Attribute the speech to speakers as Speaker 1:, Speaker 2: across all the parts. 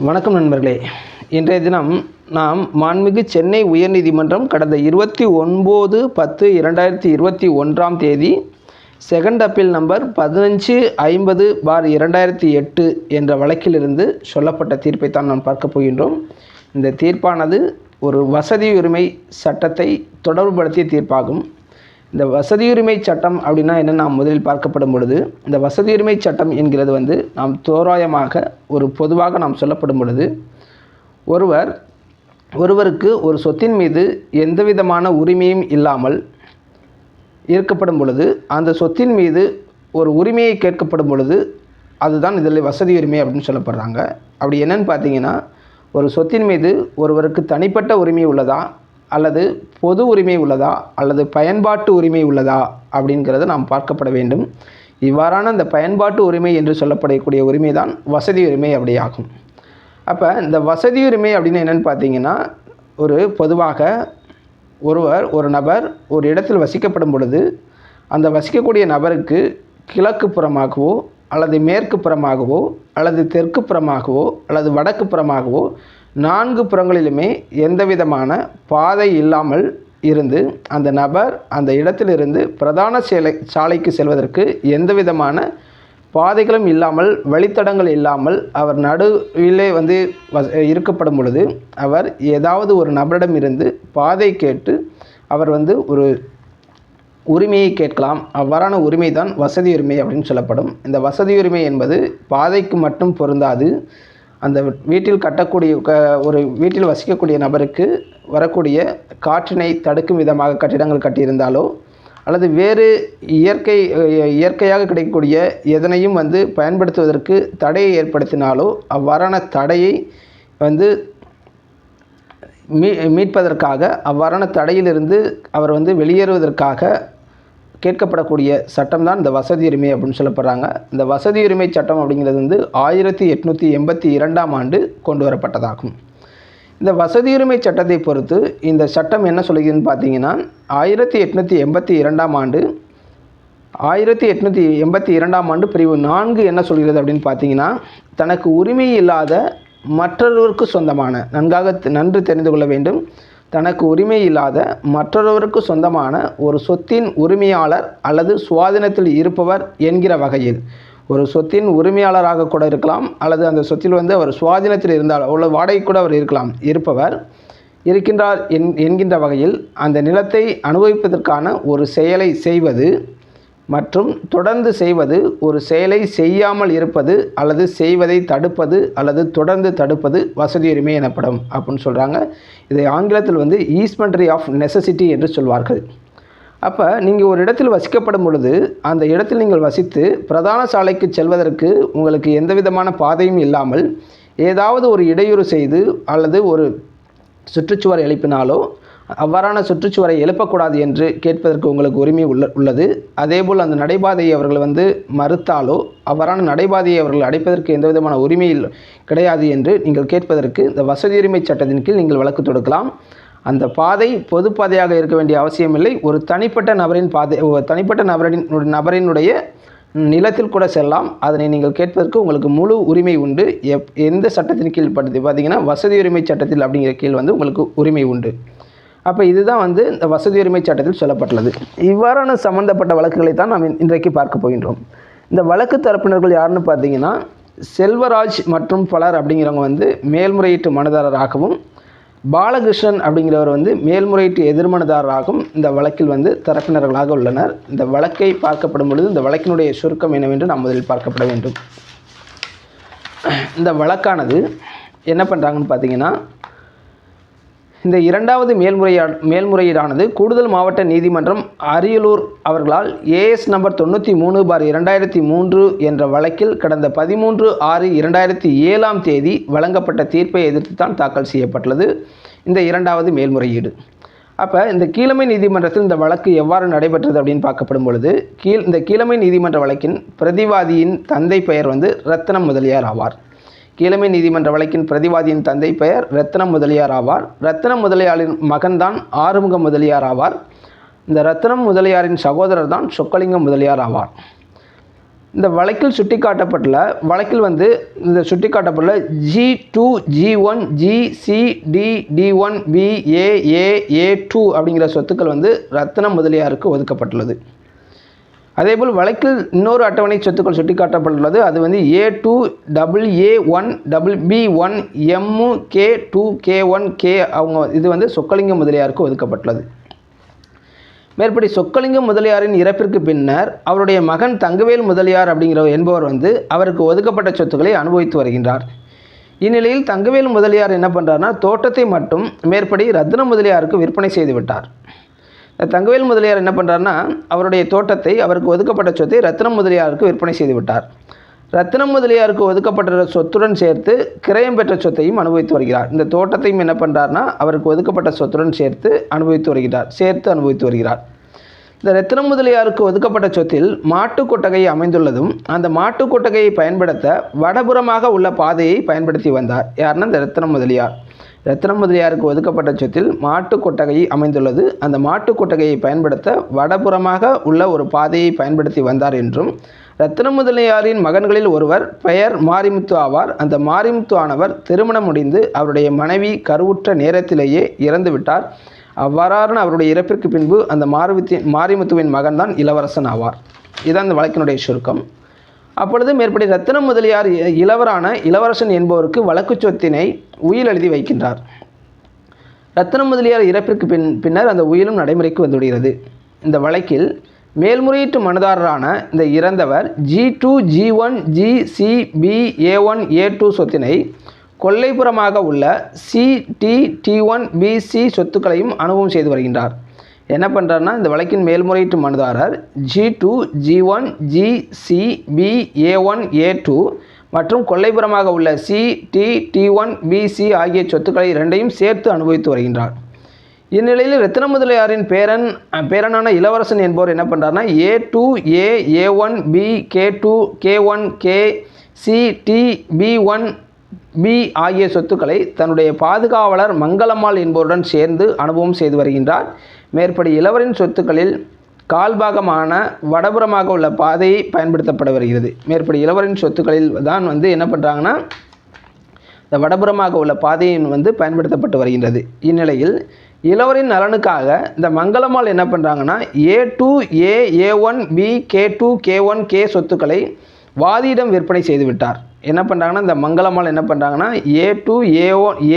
Speaker 1: வணக்கம் நண்பர்களே. இன்றைய தினம் நாம் மாண்புமிகு சென்னை உயர்நீதிமன்றம் கடந்த 29/10/2021 செகண்ட் அப்பீல் நம்பர் 1550/2008 என்ற வழக்கிலிருந்து சொல்லப்பட்ட தீர்ப்பைத்தான் நாம் பார்க்க போகின்றோம். இந்த தீர்ப்பானது ஒரு வசதியுரிமை சட்டத்தை தொடர்புபடுத்திய தீர்ப்பாகும். இந்த வசதியுரிமை சட்டம் அப்படின்னா என்ன நாம் முதலில் பார்க்கப்படும் பொழுது, இந்த வசதியுரிமை சட்டம் என்கிறது நாம் தோராயமாக ஒரு பொதுவாக நாம் சொல்லப்படும் பொழுது, ஒருவருக்கு ஒரு சொத்தின் மீது எந்தவிதமான உரிமையும் இல்லாமல் இருக்கப்படும் பொழுது, அந்த சொத்தின் மீது ஒரு உரிமையை கேட்கப்படும் பொழுது அதுதான் இதில் வசதியுரிமை அப்படின்னு சொல்லப்படுறாங்க. அப்படி என்னன்னு பார்த்தீங்கன்னா, ஒரு சொத்தின் மீது ஒருவருக்கு தனிப்பட்ட உரிமை உள்ளதா, அல்லது பொது உரிமை உள்ளதா, அல்லது பயன்பாட்டு உரிமை உள்ளதா அப்படிங்கிறத நாம் பார்க்கப்பட வேண்டும். இவ்வாறான இந்த பயன்பாட்டு உரிமை என்று சொல்லப்படக்கூடிய உரிமை தான் வசதி உரிமை அப்படியாகும். அப்போ இந்த வசதி உரிமை அப்படின்னு என்னென்னு பார்த்தீங்கன்னா, பொதுவாக ஒரு நபர் ஒரு இடத்தில் வசிக்கப்படும் பொழுது, அந்த வசிக்கக்கூடிய நபருக்கு கிழக்கு புறமாகவோ அல்லது மேற்கு புறமாகவோ அல்லது தெற்கு புறமாகவோ அல்லது வடக்கு புறமாகவோ 4 புறங்களிலுமே எந்தவிதமான பாதை இல்லாமல் இருந்து அந்த நபர் அந்த இடத்திலிருந்து பிரதான சாலைக்கு செல்வதற்கு எந்தவிதமான பாதைகளும் இல்லாமல், வழித்தடங்கள் இல்லாமல் அவர் நடுவிலே இருக்கப்படும் பொழுது, அவர் ஏதாவது ஒரு நபரிடம் இருந்து பாதை கேட்டு அவர் ஒரு உரிமையை கேட்கலாம். அவ்வாறான உரிமை தான் வசதி உரிமை அப்படின்னு சொல்லப்படும். இந்த வசதி உரிமை என்பது பாதைக்கு மட்டும் பொருந்தாது. அந்த வீட்டில் ஒரு வீட்டில் வசிக்கக்கூடிய நபருக்கு வரக்கூடிய காற்றினை தடுக்கும் விதமாக கட்டிடங்கள் கட்டியிருந்தாலோ, அல்லது வேறு இயற்கையாக கிடைக்கக்கூடிய எதனையும் பயன்படுத்துவதற்கு தடையை ஏற்படுத்தினாலோ, அவ்வாறான தடையை மீட்பதற்காக, அவ்வாறான தடையிலிருந்து அவர் வெளியேறுவதற்காக கேட்கப்படக்கூடிய சட்டம் தான் இந்த வசதி உரிமை அப்படின்னு சொல்லப்படுறாங்க. இந்த வசதி உரிமை சட்டம் அப்படிங்கிறது 1882ஆம் ஆண்டு கொண்டு வரப்பட்டதாகும். இந்த வசதி உரிமை சட்டத்தை பொறுத்து இந்த சட்டம் என்ன சொல்லுகிறதுன்னு பார்த்தீங்கன்னா, 1882ஆம் ஆண்டு பிரிவு 4 என்ன சொல்கிறது அப்படின்னு பார்த்தீங்கன்னா, தனக்கு உரிமை இல்லாத மற்றொருவருக்கு சொந்தமான, நன்கு தெரிந்து கொள்ள வேண்டும், தனக்கு உரிமை இல்லாத மற்றொருவருக்கு சொந்தமான ஒரு சொத்தின் உரிமையாளர் அல்லது சுவாதீனத்தில் இருப்பவர் என்கிற வகையில், ஒரு சொத்தின் உரிமையாளராக கூட இருக்கலாம், அல்லது அந்த சொத்தில் அவர் சுவாதீனத்தில் இருந்தால் அவ்வளோ வாடகை கூட அவர் இருப்பவர் இருக்கின்றார் என்கின்ற வகையில் அந்த நிலத்தை அனுபவிப்பதற்கான ஒரு செயலை செய்வது மற்றும் தொடர்ந்து செய்வது, ஒரு செயலை செய்யாமல் இருப்பது அல்லது செய்வதை தடுப்பது அல்லது தொடர்ந்து தடுப்பது வசதியுரிமை எனப்படும் அப்படின்னு சொல்கிறாங்க. இதை ஆங்கிலத்தில் ஈஸ்மெண்ட்ரி ஆஃப் நெசசிட்டி என்று சொல்வார்கள். அப்போ நீங்கள் ஒரு இடத்தில் வசிக்கப்படும் பொழுது, அந்த இடத்தில் நீங்கள் வசித்து பிரதான சாலைக்கு செல்வதற்கு உங்களுக்கு எந்த விதமான பாதையும் இல்லாமல் ஏதாவது ஒரு இடையூறு செய்து அல்லது ஒரு சுற்றுச்சுவர் எழுப்பினாலோ, அவ்வாறான சுற்றுச்சுவரை எழுப்பக்கூடாது என்று கேட்பதற்கு உங்களுக்கு உரிமை உள்ளது. அதேபோல் அந்த நடைபாதையை அவர்கள் மறுத்தாலோ, அவ்வாறான நடைபாதையை அவர்கள் அடைப்பதற்கு எந்த விதமான உரிமை கிடையாது என்று நீங்கள் கேட்பதற்கு இந்த வசதியுரிமை சட்டத்தின் கீழ் நீங்கள் வழக்கு தொடுக்கலாம். அந்த பாதை பொது பாதையாக இருக்க வேண்டிய அவசியமில்லை. ஒரு தனிப்பட்ட நபரின் பாதை, தனிப்பட்ட நபரினுடைய நிலத்தில் கூட செல்லலாம். அதனை நீங்கள் கேட்பதற்கு உங்களுக்கு முழு உரிமை உண்டு. எந்த சட்டத்தின் கீழ் பார்த்தீங்கன்னா வசதியுரிமை சட்டத்தில் அப்படிங்கிற கீழ் உங்களுக்கு உரிமை உண்டு. அப்போ இதுதான் இந்த வசதி உரிமை சட்டத்தில் சொல்லப்பட்டுள்ளது. இவ்வாறான சம்பந்தப்பட்ட வழக்குகளை தான் நாம் இன்றைக்கு பார்க்க போகின்றோம். இந்த வழக்கு தரப்பினர்கள் யாருன்னு பார்த்தீங்கன்னா, செல்வராஜ் மற்றும் பலர் அப்படிங்கிறவங்க மேல்முறையீட்டு மனுதாரராகவும், பாலகிருஷ்ணன் அப்படிங்கிறவர் மேல்முறையீட்டு எதிர்மனுதாரராகவும் இந்த வழக்கில் தரப்பினர்களாக உள்ளனர். இந்த வழக்கை பார்க்கப்படும் பொழுது இந்த வழக்கினுடைய சுருக்கம் என்னவென்று நாம் முதலில் பார்க்கப்பட வேண்டும். இந்த வழக்கானது என்ன பண்ணுறாங்கன்னு பார்த்தீங்கன்னா, இந்த இரண்டாவது மேல்முறையீடானது கூடுதல் மாவட்ட நீதிமன்றம் அரியலூர் அவர்களால் AS நம்பர் 93/2003 என்ற வழக்கில் கடந்த 13/6/2007 வழங்கப்பட்ட தீர்ப்பை எதிர்த்து தான் தாக்கல் செய்யப்பட்டுள்ளது இந்த இரண்டாவது மேல்முறையீடு. அப்போ இந்த கீழமை நீதிமன்றத்தில் இந்த வழக்கு எவ்வாறு நடைபெற்றது அப்படின்னு பார்க்கப்படும் பொழுது, இந்த கீழமை நீதிமன்ற வழக்கின் பிரதிவாதியின் தந்தை பெயர் ரத்னம் முதலியார் ஆவார். கீழமை நீதிமன்ற வழக்கின் பிரதிவாதியின் தந்தை பெயர் ரத்னம் முதலியார் ஆவார். ரத்னம் முதலியாரின் மகன்தான் ஆறுமுக முதலியார் ஆவார். இந்த ரத்னம் முதலியாரின் சகோதரர் தான் சொக்கலிங்கம் முதலியார் ஆவார். இந்த வழக்கில் சுட்டிக்காட்டப்பட்டுள்ள G2 G1 GC D1 BA அப்படிங்கிற சொத்துக்கள் வந்து ரத்ன முதலியாருக்கு ஒதுக்கப்பட்டுள்ளது. அதேபோல் வழக்கில் இன்னொரு அட்டவணை சொத்துக்கள் சுட்டிக்காட்டப்பட்டுள்ளது. அது வந்து A2 AA1 BB1 MK2 K1 K அவங்க இது வந்து சொக்கலிங்க முதலியாருக்கு ஒதுக்கப்பட்டுள்ளது. மேற்படி சொக்கலிங்க முதலியாரின் இறப்பிற்கு பின்னர் அவருடைய மகன் தங்கவேல் முதலியார் என்பவர் வந்து அவருக்கு ஒதுக்கப்பட்ட சொத்துக்களை அனுபவித்து வருகின்றார். இந்நிலையில் தங்கவேல் முதலியார் என்ன பண்ணுறாருன்னா தோட்டத்தை மட்டும் மேற்படி ரத்ன முதலியாருக்கு விற்பனை செய்து விட்டார். தங்கவேல் முதலியார் என்ன பண்ணுறாருன்னா அவருடைய தோட்டத்தை அவருக்கு ஒதுக்கப்பட்ட சொத்தை ரத்ன முதலியாருக்கு விற்பனை செய்து விட்டார். ரத்ன முதலியாருக்கு ஒதுக்கப்பட்ட சொத்துடன் சேர்த்து கிரயம் பெற்ற சொத்தையும் அனுபவித்து வருகிறார். இந்த தோட்டத்தையும் என்ன பண்ணுறாருன்னா அவருக்கு ஒதுக்கப்பட்ட சொத்துடன் சேர்த்து அனுபவித்து வருகிறார். இந்த ரத்ன முதலியாருக்கு ஒதுக்கப்பட்ட சொத்தில் மாட்டு கொட்டகை அமைந்துள்ளதும் அந்த மாட்டு கொட்டகையை பயன்படுத்த வடபுறமாக உள்ள பாதையை பயன்படுத்தி வந்தார். யாருன்னா இந்த ரத்ன முதலியாருக்கு ஒதுக்கப்பட்ட சொத்தில் மாட்டு கொட்டகை அமைந்துள்ளது. அந்த மாட்டு கொட்டகையை பயன்படுத்த வடபுறமாக உள்ள ஒரு பாதையை பயன்படுத்தி வந்தார் என்றும் ரத்ன முதலியாரின் மகன்களில் ஒருவர் பெயர் மாரிமுத்து ஆவார். அந்த மாரிமுத்து ஆனவர் திருமணம் முடிந்து அவருடைய மனைவி கருவுற்ற நேரத்திலேயே இறந்துவிட்டார். அவ்வாறான அவருடைய இறப்பிற்கு பின்பு அந்த மாரிமுத்துவின் மகன் தான் இளவரசன் ஆவார். இதுதான் இந்த வழக்கினுடைய சுருக்கம். அப்பொழுது மேற்படி ரத்ன முதலியார் இளவரசன் என்பவருக்கு வழக்கு சொத்தினை உயில் எழுதி வைக்கின்றார். ரத்ன முதலியார் இறப்பிற்கு பின்னர் அந்த உயிலும் நடைமுறைக்கு வந்துவிடுகிறது. இந்த வழக்கில் மேல்முறையீட்டு மனுதாரரான இந்த இறந்தவர் G2 G1 GC BA1 A2 சொத்தினை கொல்லைப்புறமாக உள்ள CT T1 BC சொத்துக்களையும் அனுபவம் செய்து வருகின்றார். என்ன பண்ணுறாருன்னா இந்த வழக்கின் மேல்முறையீட்டு மனுதாரர் G2 G1 GC BA1 A2 மற்றும் கொல்லைப்புறமாக உள்ள CT T1 BC ஆகிய சொத்துக்களை இரண்டையும் சேர்த்து அனுபவித்து வருகின்றார். இந்நிலையில் ரத்ன முதலியாரின் பேரனான இளவரசன் என்பவர் என்ன பண்ணுறாருன்னா A2 A A1 B K2 K1 K C T B1 B ஆகிய சொத்துக்களை தன்னுடைய பாதுகாவலர் மங்களம்மாள் என்பவருடன் சேர்ந்து அனுபவம் செய்து வருகின்றார். மேற்படி இளவரின் சொத்துக்களில் கால்பாகமான வடபுறமாக உள்ள பாதையை பயன்படுத்தப்பட வருகிறது. மேற்படி இளவரின் சொத்துக்களில் தான் வந்து என்ன பண்ணுறாங்கன்னா இந்த வடபுறமாக உள்ள பாதையின் வந்து பயன்படுத்தப்பட்டு வருகின்றது. இந்நிலையில் இளவரின் நலனுக்காக இந்த மங்களம்மாள் என்ன பண்ணுறாங்கன்னா A2 A A1 B K2 K1 K சொத்துக்களை வாதியிடம் விற்பனை செய்து விட்டார். என்ன பண்ணுறாங்கன்னா இந்த மங்களம்மாள் என்ன பண்ணுறாங்கன்னா A2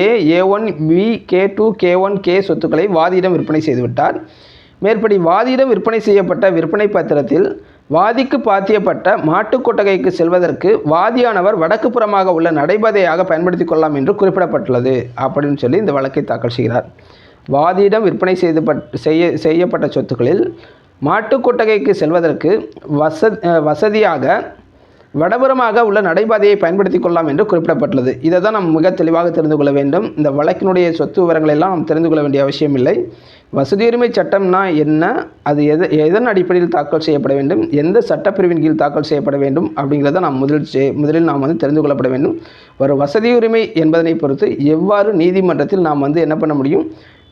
Speaker 1: A A1 B K2 K1 K சொத்துக்களை வாதியிடம் விற்பனை செய்து விட்டார். மேற்படி வாதியிடம் விற்பனை செய்யப்பட்ட விற்பனை பத்திரத்தில் வாதிக்கு பாத்தியப்பட்ட மாட்டுக்கொட்டகைக்கு செல்வதற்கு வாதியானவர் வடக்கு புறமாக உள்ள நடைபாதையாக பயன்படுத்தி கொள்ளலாம் என்று குறிப்பிடப்பட்டுள்ளது அப்படின்னு சொல்லி இந்த வழக்கை தாக்கல் செய்கிறார். வாதியிடம் விற்பனை செய்யப்பட்ட சொத்துக்களில் மாட்டுக்கொட்டகைக்கு செல்வதற்கு வசதியாக வடபுறமாக உள்ள நடைபாதையை பயன்படுத்தி கொள்ளலாம் என்று குறிப்பிடப்பட்டுள்ளது. இதை தான் நாம் மிக தெளிவாக தெரிந்து கொள்ள வேண்டும். இந்த வழக்கினுடைய சொத்து விவரங்கள் எல்லாம் நாம் தெரிந்து கொள்ள வேண்டிய அவசியம் இல்லை. வசதியுரிமை சட்டம்னா என்ன, அது எதன் அடிப்படையில் தாக்கல் செய்யப்பட வேண்டும், எந்த சட்டப்பிரிவின் கீழ் தாக்கல் செய்யப்பட வேண்டும் அப்படிங்கிறத நாம் முதலில் நாம் வந்து தெரிந்து கொள்ளப்பட வேண்டும். ஒரு வசதியுரிமை என்பதனை பொறுத்து எவ்வாறு நீதிமன்றத்தில் நாம் வந்து என்ன பண்ண முடியும்,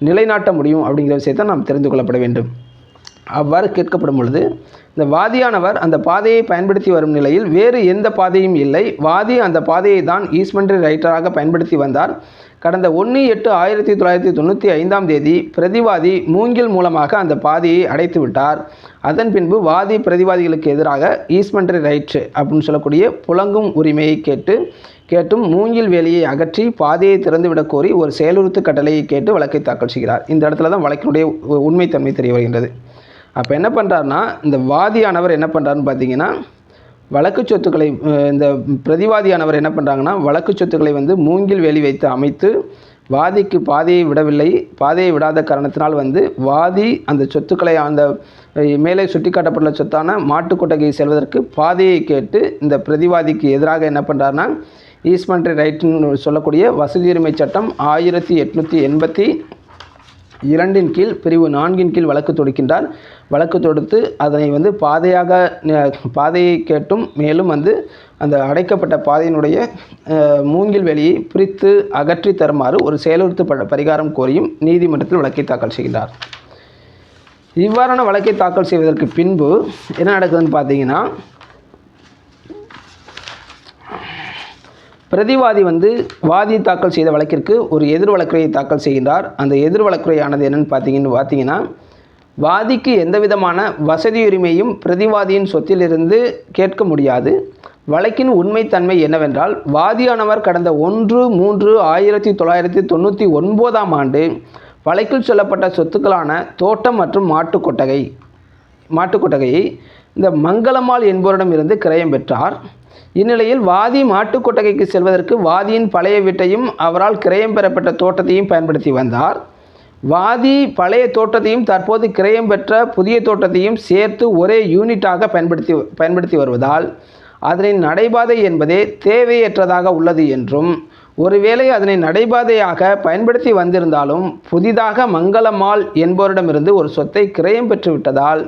Speaker 1: நிலைநாட்ட முடியும் அப்படிங்கிற விஷயத்தை நாம் தெரிந்து கொள்ளப்பட வேண்டும். அவ்வாறு கேட்கப்படும் பொழுது இந்த வாதியானவர் அந்த பாதையை பயன்படுத்தி வரும் நிலையில் வேறு எந்த பாதையும் இல்லை. வாதி அந்த பாதையை தான் ஈஸ்மெண்ட்ரி ரைட்டராக பயன்படுத்தி வந்தார். கடந்த 1/8/1995 பிரதிவாதி மூங்கில் மூலமாக அந்த பாதையை அடைத்து விட்டார். அதன் பின்பு வாதி பிரதிவாதிகளுக்கு எதிராக ஈஸ்மெண்ட்ரி ரைட் அப்படின்னு சொல்லக்கூடிய புழங்கும் உரிமையை கேட்டும் மூங்கில் வேலியை அகற்றி பாதையை திறந்துவிடக் கோரி ஒரு செயலுறுத்து கட்டளையை கேட்டு வழக்கை தாக்கல் செய்கிறார். இந்த இடத்துல தான் வழக்கினுடைய உண்மைத்தன்மை தெரிய வருகின்றது. அப்போ என்ன பண்ணுறாருன்னா இந்த வாதியானவர் என்ன பண்ணுறாருன்னு பார்த்தீங்கன்னா வழக்கு சொத்துக்களை இந்த பிரதிவாதியானவர் என்ன பண்ணுறாங்கன்னா வழக்கு சொத்துக்களை வந்து மூங்கில் வேலி வைத்து அமைத்து வாதிக்கு பாதையை விடவில்லை. பாதையை விடாத காரணத்தினால் வந்து வாதி அந்த சொத்துக்களை அந்த மேலே சுட்டிக்காட்டப்பட்டுள்ள சொத்தான மாட்டுக்கொட்டகையை செல்வதற்கு பாதையை கேட்டு இந்த பிரதிவாதிக்கு எதிராக என்ன பண்ணுறாருன்னா ஈஸ்மெண்ட்ரி ரைட்டுன்னு சொல்லக்கூடிய வசதியுரிமை சட்டம் 1882 கீழ் பிரிவு 4 கீழ் வழக்கு தொடுக்கின்றார். வழக்கு தொடுத்து அதனை வந்து பாதையை கேட்டும் மேலும் வந்து அந்த அடைக்கப்பட்ட பாதையினுடைய மூங்கில் வேலியை பிரித்து அகற்றி தருமாறு ஒரு செயலுறுத்து பரிகாரம் கோரியும் நீதிமன்றத்தில் வழக்கை தாக்கல் செய்கிறார். இவ்வாறான வழக்கை தாக்கல் செய்வதற்கு பின்பு என்ன நடக்குதுன்னு பார்த்தீங்கன்னா பிரதிவாதி வாதி தாக்கல் செய்த வழக்கிற்கு ஒரு எதிர் வழக்குரையை தாக்கல் செய்கின்றார். அந்த எதிர் வழக்குரையானது என்னென்னு பார்த்தீங்கன்னா, வாதிக்கு எந்த விதமான வசதியுரிமையும் பிரதிவாதியின் சொத்திலிருந்து கேட்க முடியாது. வழக்கின் உண்மைத்தன்மை என்னவென்றால், வாதியானவர் கடந்த 1/3/1999 ஆண்டு வழக்கில் சொல்லப்பட்ட சொத்துக்களான தோட்டம் மற்றும் மாட்டுக்கொட்டகையை இந்த மங்களம்மாள் என்பவரிடமிருந்து கிரயம் பெற்றார். இந்நிலையில் வாதி மாட்டுக்கொட்டகைக்கு செல்வதற்கு வாதியின் பழைய வீட்டையும் அவரால் கிரயம் பெறப்பட்ட தோட்டத்தையும் பயன்படுத்தி வந்தார். வாதி பழைய தோட்டத்தையும் தற்போது கிரயம் பெற்ற புதிய தோட்டத்தையும் சேர்த்து ஒரே யூனிட்டாக பயன்படுத்தி வருவதால் அதனின் நடைபாதை என்பதே தேவையற்றதாக உள்ளது என்றும், ஒருவேளை அதனை நடைபாதையாக பயன்படுத்தி வந்திருந்தாலும் புதிதாக மங்களம்மாள் என்பவரிடமிருந்து ஒரு சொத்தை கிரயம் பெற்றுவிட்டதால்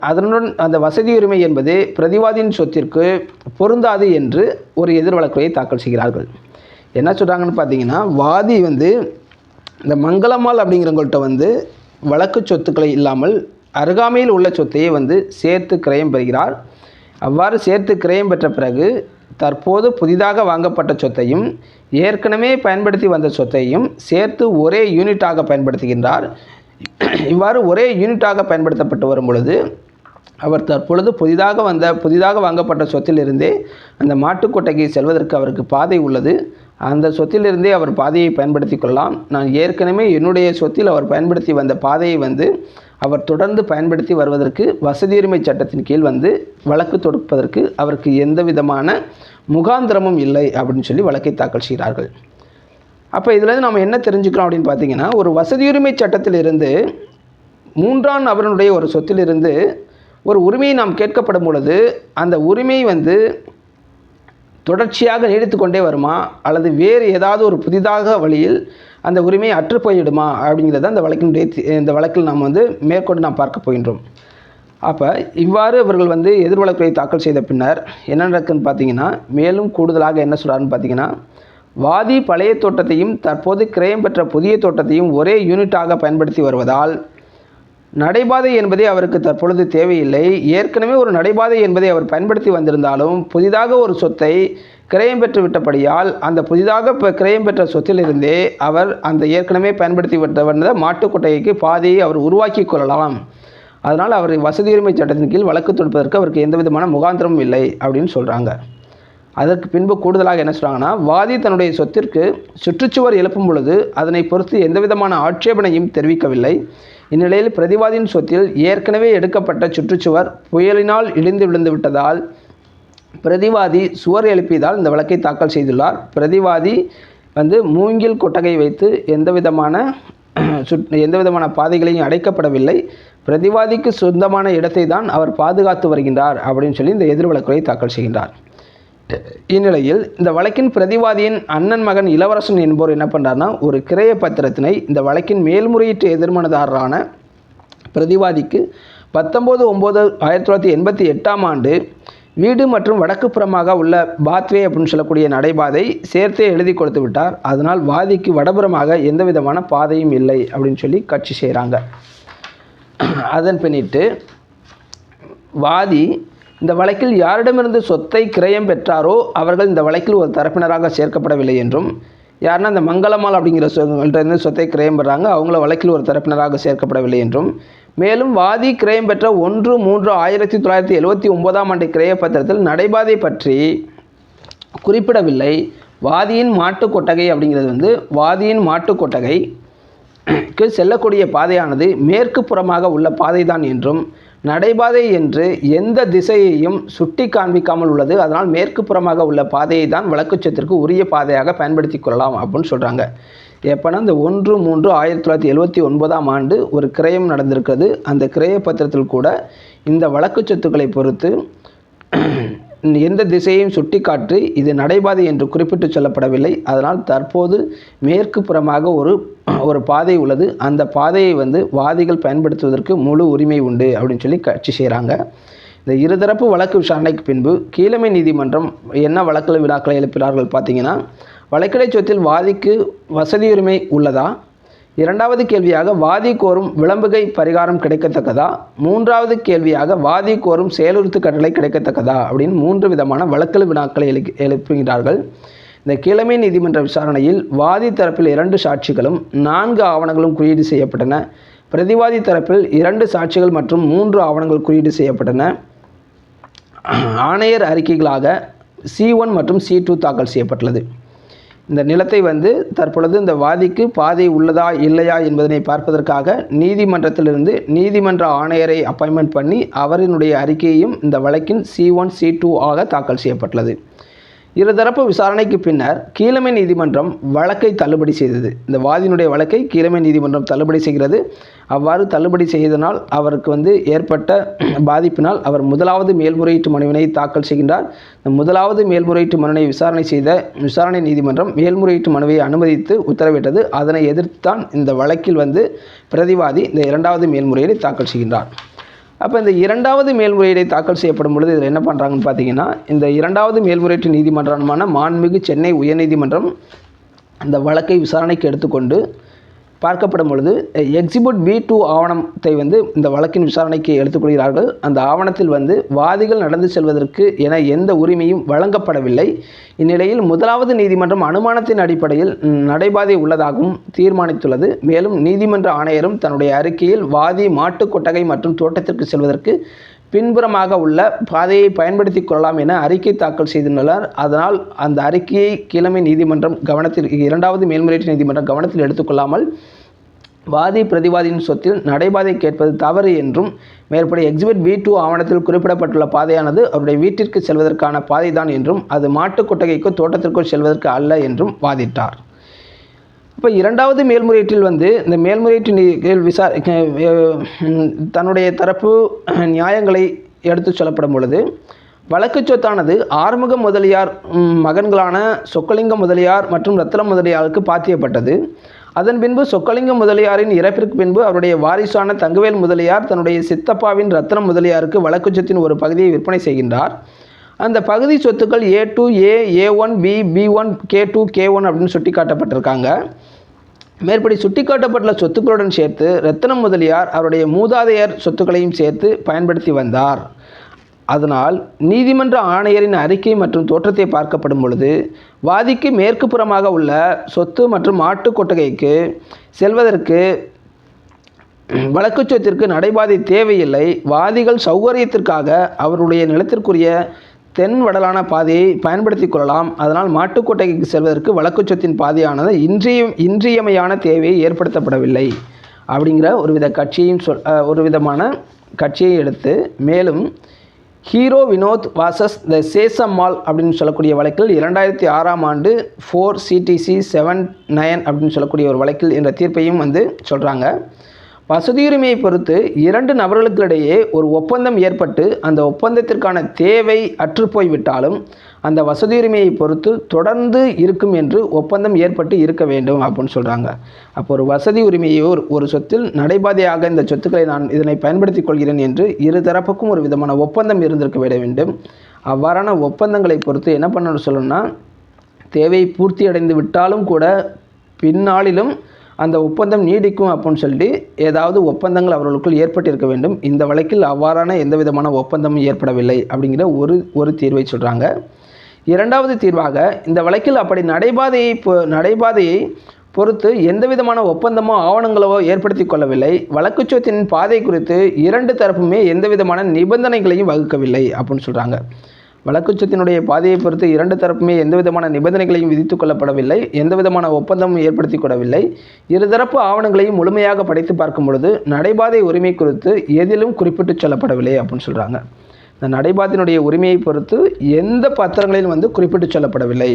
Speaker 1: அதனுடன் அந்த வசதியுரிமை என்பது பிரதிவாதியின் சொத்திற்கு பொருந்தாது என்று ஒரு எதிர் வழக்குரையை தாக்கல் செய்கிறார்கள். என்ன சொல்கிறாங்கன்னு பார்த்தீங்கன்னா, வாதி இந்த மங்களம்மாள் அப்படிங்கிறவங்கள்ட்ட வழக்கு சொத்துக்களை இல்லாமல் அருகாமையில் உள்ள சொத்தையே சேர்த்து கிரயம் பெறுகிறார். அவ்வாறு சேர்த்து கிரயம் பெற்ற பிறகு தற்போது புதிதாக வாங்கப்பட்ட சொத்தையும் ஏற்கனவே பயன்படுத்தி வந்த சொத்தையும் சேர்த்து ஒரே யூனிட்டாக பயன்படுத்துகின்றார். இவ்வாறு ஒரே யூனிட்டாக பயன்படுத்தப்பட்டு வரும் பொழுது அவர் தற்பொழுது புதிதாக வாங்கப்பட்ட சொத்திலிருந்தே அந்த மாட்டுக்கொட்டைக்கு செல்வதற்கு அவருக்கு பாதை உள்ளது. அந்த சொத்திலிருந்தே அவர் பாதையை பயன்படுத்தி கொள்ளலாம். நான் ஏற்கனவே என்னுடைய சொத்தில் அவர் பயன்படுத்தி வந்த பாதையை அவர் தொடர்ந்து பயன்படுத்தி வருவதற்கு வசதியுரிமை சட்டத்தின் கீழ் வழக்கு தொடுப்பதற்கு அவருக்கு எந்த விதமான முகாந்திரமும் இல்லை அப்படின்னு சொல்லி வழக்கை தாக்கல் செய்கிறார்கள். அப்போ இதில் நம்ம என்ன தெரிஞ்சுக்கிறோம் அப்படின்னு பார்த்தீங்கன்னா, ஒரு வசதியுரிமை சட்டத்திலிருந்து மூன்றாம் நபருடைய ஒரு சொத்திலிருந்து ஒரு உரிமையை நாம் கேட்கப்படும் பொழுது அந்த உரிமை தொடர்ச்சியாக நீடித்து கொண்டே வருமா அல்லது வேறு ஏதாவது ஒரு புதிதாக வழியில் அந்த உரிமை அற்று போய்விடுமா அப்படிங்கிறத இந்த வழக்கில் நாம் மேற்கொண்டு நாம் பார்க்க போகின்றோம். அப்போ இவ்வாறு இவர்கள் எதிர் வழக்குரை தாக்கல் செய்த பின்னர் என்ன நடக்குதுன்னு பார்த்தீங்கன்னா, மேலும் கூடுதலாக என்ன சொல்கிறாருன்னு பார்த்தீங்கன்னா, வாதி பழைய தோட்டத்தையும் தற்போது கிரயம் பெற்ற புதிய தோட்டத்தையும் ஒரே யூனிட்டாக பயன்படுத்தி வருவதால் நடைபாதை என்பதே அவருக்கு தற்பொழுது தேவையில்லை. ஏற்கனவே ஒரு நடைபாதை என்பதை அவர் பயன்படுத்தி வந்திருந்தாலும் புதிதாக ஒரு சொத்தை கிரயம் பெற்று விட்டபடியால் அந்த புதிதாக கிரயம் பெற்ற சொத்திலிருந்தே அவர் அந்த ஏற்கனவே பயன்படுத்தி வந்த மாட்டுக்கொட்டைக்கு பாதையை அவர் உருவாக்கி கொள்ளலாம். அதனால் அவர் வசதியுரிமை சட்டத்தின் கீழ் வழக்கு தொடுப்பதற்கு அவருக்கு எந்த விதமான முகாந்திரமும் இல்லை அப்படின்னு சொல்கிறாங்க. அதற்கு பின்பு கூடுதலாக என்ன சொல்கிறாங்கன்னா, வாதி தன்னுடைய சொத்திற்கு சுற்றுச்சுவர் எழுப்பும் பொழுது அதனை பொறுத்து எந்த விதமான ஆட்சேபனையும் தெரிவிக்கவில்லை. இந்நிலையில் பிரதிவாதியின் சொத்தில் ஏற்கனவே எடுக்கப்பட்ட சுற்றுச்சுவர் புயலினால் இடிந்து விழுந்து விட்டதால் பிரதிவாதி சுவர் எழுப்பியதால் இந்த வழக்கை தாக்கல் செய்துள்ளார். பிரதிவாதி மூங்கில் கொட்டகை வைத்து எந்த விதமான பாதைகளையும் அடைக்கப்படவில்லை. பிரதிவாதிக்கு சொந்தமான இடத்தை தான் அவர் பாதுகாத்து வருகின்றார் அப்படின்னு சொல்லி இந்த எதிர் வழக்குரை தாக்கல் செய்கின்றார். இந்நிலையில் இந்த வழக்கின் பிரதிவாதியின் அண்ணன் மகன் இளவரசன் என்பவர் என்ன பண்ணுறாருன்னா, ஒரு கிரய பத்திரத்தினை இந்த வழக்கின் மேல்முறையீட்டு எதிர்மனதாரரான பிரதிவாதிக்கு 19/9/1988 ஆண்டு வீடு மற்றும் வடக்கு புறமாக உள்ள பாத்வே அப்படின்னு சொல்லக்கூடிய நடைபாதை சேர்த்தே எழுதி கொடுத்து விட்டார். அதனால் வாதிக்கு வடபுறமாக எந்த விதமான பாதையும் இல்லை அப்படின்னு சொல்லி கட்சி செய்கிறாங்க. அதன் பின்னிட்டு வாதி இந்த வழக்கில் யாரிடமிருந்து சொத்தை கிரயம் பெற்றாரோ அவர்கள் இந்த வழக்கில் ஒரு தரப்பினராக சேர்க்கப்படவில்லை என்றும், யாருன்னா இந்த மங்களம்மாள் அப்படிங்கிற சொத்தை கிரயம் பெறாங்க, அவங்கள வழக்கில் ஒரு தரப்பினராக சேர்க்கப்படவில்லை என்றும், மேலும் வாதி கிரயம் பெற்ற 1/3/1979 ஆண்டு கிரய பத்திரத்தில் நடைபாதை பற்றி குறிப்பிடவில்லை. வாதியின் மாட்டுக்கொட்டகை அப்படிங்கிறது வாதியின் மாட்டுக்கொட்டகைக்கு செல்லக்கூடிய பாதையானது மேற்கு புறமாக உள்ள பாதைதான் என்றும், நடைபாதை என்று எந்த திசையையும் சுட்டி காண்பிக்காமல் உள்ளது. அதனால் மேற்கு புறமாக உள்ள பாதையை தான் வழக்குச்சத்திற்கு உரிய பாதையாக பயன்படுத்தி கொள்ளலாம் அப்படின்னு சொல்கிறாங்க. எப்போனா இந்த 1/3/1979 ஆண்டு ஒரு கிரயம் நடந்திருக்கிறது. அந்த கிரய பத்திரத்தில் கூட இந்த வழக்கு சொத்துக்களை பொறுத்து எந்த திசையையும் சுட்டி காட்டி இது நடைபாதை என்று குறிப்பிட்டு சொல்லப்படவில்லை. அதனால் தற்போது மேற்கு புறமாக ஒரு பாதை உள்ளது. அந்த பாதையை வாதிகள் பயன்படுத்துவதற்கு முழு உரிமை உண்டு அப்படின்னு சொல்லி கட்சி செய்கிறாங்க. இந்த இருதரப்பு வழக்கு விசாரணைக்கு பின்பு கீழமை நீதிமன்றம் என்ன வழக்கு வினாக்களை எழுப்பினார்கள் பார்த்தீங்கன்னா, வழக்கிடை சொத்தில் வாதிக்கு வசதியுரிமை உள்ளதா, இரண்டாவது கேள்வியாக வாதி கோரும் விளம்புகை பரிகாரம் கிடைக்கத்தக்கதா, மூன்றாவது கேள்வியாக வாதி கோரும் செயலுறுத்து கட்டளை கிடைக்கத்தக்கதா அப்படின்னு 3 விதமான வழக்கல் வினாக்களை எழுப்புகிறார்கள். இந்த கீழமை நீதிமன்ற விசாரணையில் வாதி தரப்பில் 2 சாட்சிகளும் 4 ஆவணங்களும் குறியீடு செய்யப்பட்டன. பிரதிவாதி தரப்பில் 2 சாட்சிகள் மற்றும் 3 ஆவணங்கள் குறியீடு செய்யப்பட்டன. ஆணையர் அறிக்கைகளாக C1 மற்றும் C2 தாக்கல் செய்யப்பட்டுள்ளது. இந்த நிலத்தை தற்பொழுது இந்த வாதிக்கு பாதை உள்ளதா இல்லையா என்பதனை பார்ப்பதற்காக நீதிமன்றத்திலிருந்து நீதிமன்ற ஆணையரை அப்பாயின்மெண்ட் பண்ணி அவரினுடைய அறிக்கையையும் இந்த வழக்கின் C1 C2 ஆக தாக்கல் செய்யப்பட்டுள்ளது. இருதரப்பு விசாரணைக்கு பின்னர் கீழமை நீதிமன்றம் வழக்கை தள்ளுபடி செய்தது. இந்த வாதியினுடைய வழக்கை கீழமை நீதிமன்றம் தள்ளுபடி செய்கிறது. அவ்வாறு தள்ளுபடி செய்ததனால் அவருக்கு ஏற்பட்ட பாதிப்பினால் அவர் முதலாவது மேல்முறையீட்டு மனுவினை தாக்கல் செய்கின்றார். இந்த முதலாவது மேல்முறையீட்டு மனுவை விசாரணை செய்த விசாரணை நீதிமன்றம் மேல்முறையீட்டு மனுவை அனுமதித்து உத்தரவிட்டது. அதனை எதிர்த்துத்தான் இந்த வழக்கில் பிரதிவாதி இந்த 2வது மேல்முறையீடை தாக்கல் செய்கின்றார். அப்போ இந்த 2வது மேல்முறையீடை தாக்கல் செய்யப்படும் பொழுது இதில் என்ன பண்ணுறாங்கன்னு பார்த்தீங்கன்னா, இந்த 2வது மேல்முறையீட்டு நீதிமன்றமான மாண்புமிகு சென்னை உயர்நீதிமன்றம் இந்த வழக்கை விசாரணைக்கு எடுத்துக்கொண்டு பார்க்கப்படும் பொழுது எக்ஸிபிட் B2 ஆவணத்தை இந்த வழக்கின் விசாரணைக்கு எடுத்துக்கொள்கிறார்கள். அந்த ஆவணத்தில் வாதிகள் நடந்து செல்வதற்கு என எந்த உரிமையும் வழங்கப்படவில்லை. இந்நிலையில் முதலாவது நீதிமன்றம் அனுமானத்தின் அடிப்படையில் நடைபாதை உள்ளதாகவும் தீர்மானித்துள்ளது. மேலும் நீதிமன்ற ஆணையரும் தன்னுடைய அறிக்கையில் வாதி மாட்டு கொட்டகை மற்றும் தோட்டத்திற்கு செல்வதற்கு பின்புறமாக உள்ள பாதையை பயன்படுத்தி கொள்ளலாம் என அறிக்கை தாக்கல் செய்துள்ளனர். அதனால் அந்த அறிக்கையை கீழமை நீதிமன்றம் கவனத்தில் 2வது மேல்முறையீட்டு நீதிமன்றம் கவனத்தில் எடுத்துக்கொள்ளாமல் வாதி பிரதிவாதியின் சொத்தில் நடைபாதை கேட்பது தவறு என்றும் மேற்படி எக்ஸிபிட் B2 ஆவணத்தில் குறிப்பிடப்பட்டுள்ள பாதையானது அவருடைய வீட்டிற்கு செல்வதற்கான பாதைதான் என்றும் அது மாட்டு கொட்டகைக்கோ தோட்டத்திற்கோ செல்வதற்கு அல்ல என்றும் வாதிட்டார். இப்போ 2வது மேல்முறையீட்டில் இந்த மேல்முறையீட்டு தன்னுடைய தரப்பு நியாயங்களை எடுத்து சொல்லப்படும் பொழுது வழக்கு சொத்தானது ஆறுமுக முதலியார் மகன்களான சொக்கலிங்க முதலியார் மற்றும் ரத்தினம் முதலியாருக்கு பாத்தியப்பட்டது. அதன் பின்பு சொக்கலிங்க முதலியாரின் இறப்பிற்கு பின்பு அவருடைய வாரிசான தங்கவேல் முதலியார் தன்னுடைய சித்தப்பாவின் ரத்தினம் முதலியாருக்கு வழக்கு சொத்தின் ஒரு பகுதியை விற்பனை செய்கின்றார். அந்த பகுதி சொத்துக்கள் A2, A, A1, B, B1, K2, K1 அப்படின்னு சுட்டி காட்டப்பட்டிருக்காங்க. மேற்படி சுட்டிக்காட்டப்பட்டுள்ள சொத்துக்களுடன் சேர்த்து ரத்தினம் முதலியார் அவருடைய மூதாதையர் சொத்துக்களையும் சேர்த்து பயன்படுத்தி வந்தார். அதனால் நீதிமன்ற ஆணையரின் அறிக்கை மற்றும் தோற்றத்தை பார்க்கப்படும் பொழுது வாதிக்கு மேற்கு புறமாக உள்ள சொத்து மற்றும் மாட்டு கொட்டகைக்கு செல்வதற்கு வழக்கு சொத்திற்கு நடைபாதை தேவையில்லை. வாதிகள் சௌகரியத்திற்காக அவருடைய நிலத்திற்குரிய தென் வடலான பாதையை பயன்படுத்தி கொள்ளலாம். அதனால் மாட்டுக்கொட்டைக்கு செல்வதற்கு வழக்கு சொத்தின் பாதையானது இன்றியமையான தேவையை ஏற்படுத்தப்படவில்லை அப்படிங்கிற ஒரு விதமான கட்சியை எடுத்து மேலும் ஹீரோ வினோத் வாசஸ் த சேசம்மாள் அப்படின்னு சொல்லக்கூடிய வழக்கில் 2006ஆம் ஆண்டு 4 CTC 79 அப்படின்னு சொல்லக்கூடிய ஒரு வழக்கில் என்ற தீர்ப்பையும் சொல்கிறாங்க. வசதியுரிமையை பொறுத்து 2 நபர்களுக்கிடையே ஒரு ஒப்பந்தம் ஏற்பட்டு அந்த ஒப்பந்தத்திற்கான தேவை அற்றுப்போய்விட்டாலும் அந்த வசதியுரிமையை பொறுத்து தொடர்ந்து இருக்கும் என்று ஒப்பந்தம் ஏற்பட்டு இருக்க வேண்டும் அப்படின்னு சொல்கிறாங்க. அப்போ ஒரு வசதி உரிமையோ ஒரு சொத்தில் நடைபாதையாக இந்த சொத்துக்களை நான் இதனை பயன்படுத்தி கொள்கிறேன் என்று இரு தரப்புக்கும் ஒரு விதமான ஒப்பந்தம் இருந்திருக்க வேண்டும். அவ்வாறான ஒப்பந்தங்களை பொறுத்து என்ன பண்ணணும்னு சொல்லணும்னா, தேவை பூர்த்தி அடைந்து விட்டாலும் கூட பின்னாளிலும் அந்த ஒப்பந்தம் நீடிக்கும் அப்படின்னு சொல்லிட்டு ஏதாவது ஒப்பந்தங்கள் அவர்களுக்குள் ஏற்பட்டிருக்க வேண்டும். இந்த வழக்கில் அவ்வாறான எந்த விதமான ஒப்பந்தமும் ஏற்படவில்லை அப்படிங்கிற ஒரு தீர்வை சொல்கிறாங்க. 2வது தீர்வாக இந்த வழக்கில் அப்படி நடைபாதையை பொறுத்து எந்த விதமான ஒப்பந்தமோ ஆவணங்களோ ஏற்படுத்தி கொள்ளவில்லை. வழக்கு சொத்தின் பாதை குறித்து 2 தரப்புமே எந்த விதமான நிபந்தனைகளையும் வகுக்கவில்லை அப்படின்னு சொல்கிறாங்க. வழக்கு சொத்தினுடைய பாதையை பொறுத்து 2 தரப்புமே எந்த விதமான நிபந்தனைகளையும் விதித்துக் கொள்ளப்படவில்லை, எந்த விதமான ஒப்பந்தமும் ஏற்படுத்தி கொள்ளவில்லை. இருதரப்பு ஆவணங்களையும் முழுமையாக படித்து பார்க்கும் பொழுது நடைபாதை உரிமை குறித்து எதிலும் குறிப்பிட்டு சொல்லப்படவில்லை அப்படின்னு சொல்கிறாங்க. இந்த நடைபாதையினுடைய உரிமையை பொறுத்து எந்த பத்திரங்களிலும் குறிப்பிட்டு சொல்லப்படவில்லை.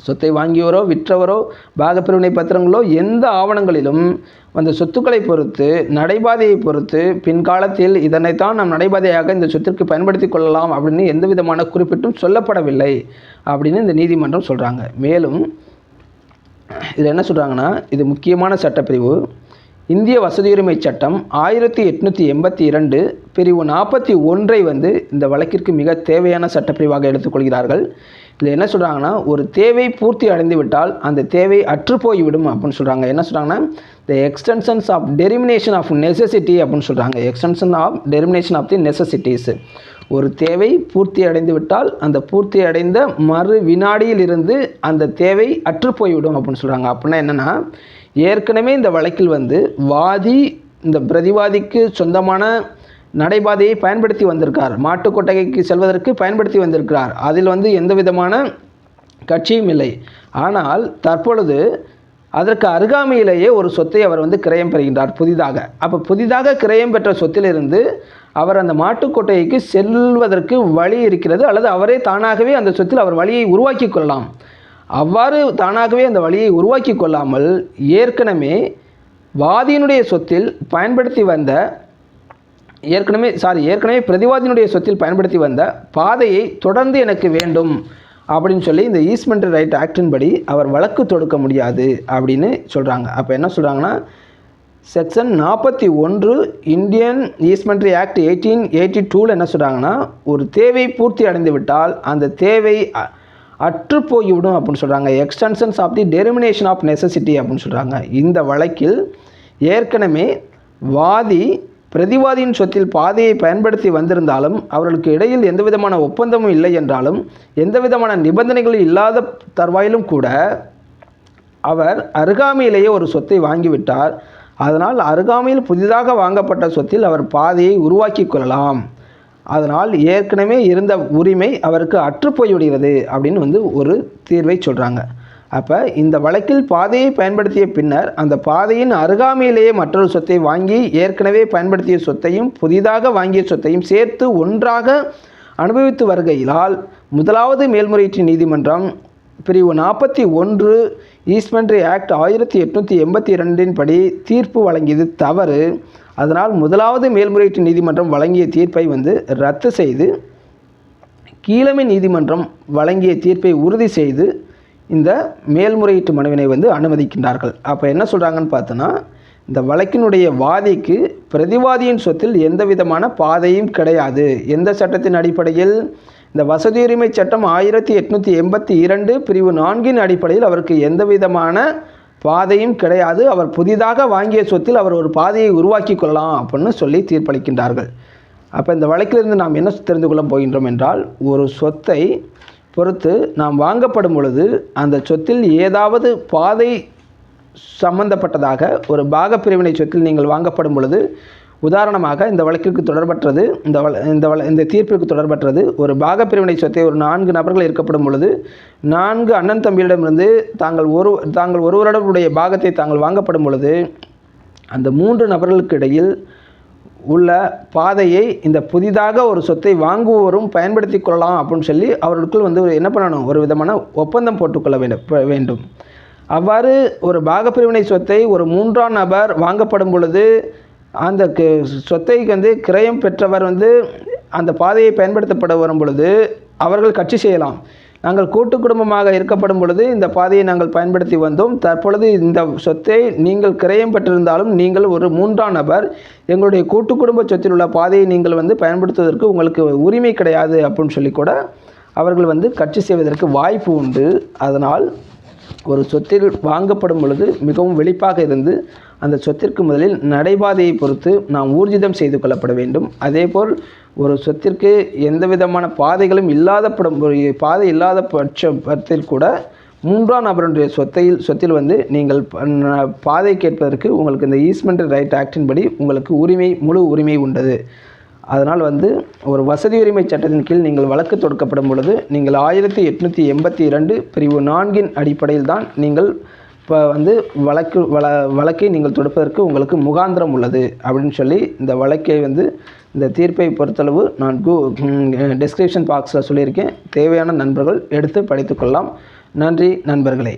Speaker 1: சொத்தை வாங்கியவரோ விற்றவரோ பாகப்பிரிவினை பத்திரங்களோ எந்த ஆவணங்களிலும் சொத்துக்களை பொறுத்து நடைபாதையை பொறுத்து பின்காலத்தில் இதனைத்தான் நாம் நடைபாதையாக இந்த சொத்திற்கு பயன்படுத்தி கொள்ளலாம் அப்படின்னு எந்த விதமான குறிப்பிட்டும் சொல்லப்படவில்லை அப்படின்னு இந்த நீதிமன்றம் சொல்கிறாங்க. மேலும் இதில் என்ன சொல்கிறாங்கன்னா, இது முக்கியமான சட்டப்பிரிவு இந்திய வசதியுரிமை சட்டம் 1882 பிரிவு 41 இந்த வழக்கிற்கு மிக தேவையான சட்டப்பிரிவாக எடுத்துக்கொள்கிறார்கள். இதில் என்ன சொல்கிறாங்கன்னா, ஒரு தேவை பூர்த்தி அடைந்து விட்டால் அந்த தேவை அற்று போய்விடும் அப்படின்னு சொல்கிறாங்க. என்ன சொல்கிறாங்கன்னா, the extensions of termination of necessity அப்படின்னு சொல்கிறாங்க. Extension of termination of the necessities. ஒரு தேவை பூர்த்தி அடைந்து விட்டால் அந்த பூர்த்தி அடைந்த மறு வினாடியில் இருந்து அந்த தேவை அற்று போய்விடும் அப்படின்னு சொல்கிறாங்க. அப்படின்னா என்னென்னா, ஏற்கனவே இந்த வழக்கில் வாதி இந்த பிரதிவாதிக்கு சொந்தமான நடைபாதையை பயன்படுத்தி வந்திருக்கார். மாட்டுக் கொட்டகைக்கு செல்வதற்கு பயன்படுத்தி வந்திருக்கிறார். அதில் எந்த விதமான கட்சியும் இல்லை. ஆனால் தற்பொழுது அதற்கு அருகாமையிலேயே ஒரு சொத்தை அவர் கிரயம் பெறுகின்றார் புதிதாக. அப்போ புதிதாக கிரயம் பெற்ற சொத்திலிருந்து அவர் அந்த மாட்டுக் கொட்டகைக்கு செல்வதற்கு வழி இருக்கிறது, அல்லது அவரே தானாகவே அந்த சொத்தில் அவர் வழியை உருவாக்கி கொள்ளலாம். அவ்வாறு தானாகவே அந்த வழியை உருவாக்கி கொள்ளாமல் ஏற்கனவே வாதியினுடைய சொத்தில் பயன்படுத்தி வந்த ஏற்கனவே பிரதிவாதியினுடைய சொத்தில் பயன்படுத்தி வந்த பாதையை தொடர்ந்து எனக்கு வேண்டும் அப்படின்னு சொல்லி இந்த ஈஸ்ட்மென்ட் ரைட் ஆக்டின் படி அவர் வழக்கு தொடுக்க முடியாது அப்படின்னு சொல்கிறாங்க. அப்போ என்ன சொல்கிறாங்கன்னா, செக்ஷன் 41 இந்தியன் ஈஸ்ட்மென்ட்ரி ஆக்ட் 1882 என்ன சொல்கிறாங்கன்னா, ஒரு தேவை பூர்த்தி அடைந்து விட்டால் அந்த தேவை அற்று போய்விடும் அப்படின்னு சொல்கிறாங்க. Extensions of the termination of necessity அப்படின்னு சொல்கிறாங்க. இந்த வழக்கில் ஏற்கனவே வாதி பிரதிவாதியின் சொத்தில் பாதையை பயன்படுத்தி வந்திருந்தாலும் அவர்களுக்கு இடையில் எந்த விதமான ஒப்பந்தமும் இல்லை என்றாலும் எந்த விதமான நிபந்தனைகளும் இல்லாத தருவாயிலும் கூட அவர் அருகாமையிலேயே ஒரு சொத்தை வாங்கிவிட்டார். அதனால் அருகாமையில் புதிதாக வாங்கப்பட்ட சொத்தில் அவர் பாதையை உருவாக்கி கொள்ளலாம். அதனால் ஏற்கனவே இருந்த உரிமை அவருக்கு அற்று போய்விடுகிறது அப்படின்னு ஒரு தீர்வை சொல்கிறாங்க. அப்போ இந்த வழக்கில் பாதையை பயன்படுத்திய பின்னர் அந்த பாதையின் அருகாமையிலேயே மற்றொரு சொத்தை வாங்கி ஏற்கனவே பயன்படுத்திய சொத்தையும் புதிதாக வாங்கிய சொத்தையும் சேர்த்து ஒன்றாக அனுபவித்து வருகையிலால் முதலாவது மேல்முறையீட்டு நீதிமன்றம் பிரிவு 41 ஈஸ்ட்மென்ட்ரி ஆக்ட் 1882 படி தீர்ப்பு வழங்கியது தவறு. அதனால் முதலாவது மேல்முறையீட்டு நீதிமன்றம் வழங்கிய தீர்ப்பை ரத்து செய்து கீழமை நீதிமன்றம் வழங்கிய தீர்ப்பை உறுதி செய்து இந்த மேல்முறையீட்டு மனுவினை அனுமதிக்கின்றார்கள். அப்போ என்ன சொல்கிறாங்கன்னு பார்த்தோன்னா, இந்த வழக்கினுடைய வாதிக்கு பிரதிவாதியின் சொத்தில் எந்த விதமான பாதையும் கிடையாது. எந்த சட்டத்தின் அடிப்படையில்? இந்த வசதியுரிமை சட்டம் 1882 பிரிவு 4 அடிப்படையில் அவருக்கு எந்த விதமான பாதையும் கிடையாது. அவர் புதிதாக வாங்கிய சொத்தில் அவர் ஒரு பாதையை உருவாக்கி கொள்ளலாம் அப்படின்னு சொல்லி தீர்ப்பளிக்கின்றார்கள். அப்போ இந்த வழக்கிலிருந்து நாம் என்ன தெரிந்து கொள்ள போகின்றோம் என்றால், ஒரு சொத்தை பொறுத்து நாம் வாங்கப்படும் பொழுது அந்த சொத்தில் ஏதாவது பாதை சம்பந்தப்பட்டதாக ஒரு பாகப்பிரிவினை சொத்தில் நீங்கள் வாங்கப்படும் பொழுது, உதாரணமாக இந்த வழக்கிற்கு தொடர்பற்றது, இந்த தீர்ப்பிற்கு தொடர்பற்றது ஒரு பாகப்பிரிவினை சொத்தை ஒரு 4 நபர்கள் இருக்கப்படும் பொழுது 4 அண்ணன் தம்பியிடமிருந்து தாங்கள் ஒருவருடைய பாகத்தை தாங்கள் வாங்கப்படும் பொழுது அந்த 3 நபர்களுக்கு இடையில் உள்ள பாதையை இந்த புதிதாக ஒரு சொத்தை வாங்குவோரும் பயன்படுத்தி கொள்ளலாம் அப்படின்னு சொல்லி அவர்களுக்குள் என்ன பண்ணணும், ஒரு விதமான ஒப்பந்தம் போட்டுக்கொள்ள வேண்டும். அவ்வாறு ஒரு பாகப்பிரிவினை சொத்தை ஒரு 3ஆம் நபர் வாங்கப்படும் பொழுது அந்த சொத்தை கிரயம் பெற்றவர் அந்த பாதையை பயன்படுத்தப்பட வரும் பொழுது அவர்கள் கட்சி செய்யலாம். நாங்கள் கூட்டு குடும்பமாக இருக்கப்படும் பொழுது இந்த பாதையை நாங்கள் பயன்படுத்தி வந்தோம். தற்பொழுது இந்த சொத்தை நீங்கள் கிரயம் பெற்றிருந்தாலும் நீங்கள் ஒரு 3ஆம் நபர் எங்களுடைய கூட்டு குடும்ப சொத்தில் உள்ள பாதையை நீங்கள் பயன்படுத்துவதற்கு உங்களுக்கு உரிமை கிடையாது அப்படின்னு சொல்லி கூட அவர்கள் கட்சி செய்வதற்கு வாய்ப்பு உண்டு. அதனால் ஒரு சொத்தில் வாங்கப்படும் பொழுது மிகவும் வெளிப்பாக இருந்து அந்த சொத்திற்கு முதலில் நடைபாதையை பொறுத்து நாம் ஊர்ஜிதம் செய்து கொள்ளப்பட வேண்டும். அதேபோல் ஒரு சொத்திற்கு எந்த விதமான பாதைகளும் பாதை இல்லாத பட்சத்தில் கூட 3ஆம் நபருடைய சொத்தில் நீங்கள் பாதை கேட்பதற்கு உங்களுக்கு இந்த ஈஸ்ட்மென்ட் ரைட் ஆக்டின் படி உங்களுக்கு முழு உரிமை உண்டது. அதனால் ஒரு வசதி உரிமை சட்டத்தின் கீழ் நீங்கள் வழக்கு தொடுக்கப்படும் பொழுது நீங்கள் 1882 பிரிவு 4 அடிப்படையில் தான் நீங்கள் இப்போ வழக்கை நீங்கள் தொடுப்பதற்கு உங்களுக்கு முகாந்திரம் உள்ளது அப்படின்னு சொல்லி இந்த வழக்கை இந்த தீர்ப்பை பொறுத்தளவு நான் டிஸ்கிரிப்ஷன் பாக்ஸில் சொல்லியிருக்கேன். தேவையான நண்பர்கள் எடுத்து படித்துக்கொள்ளலாம். நன்றி நண்பர்களே.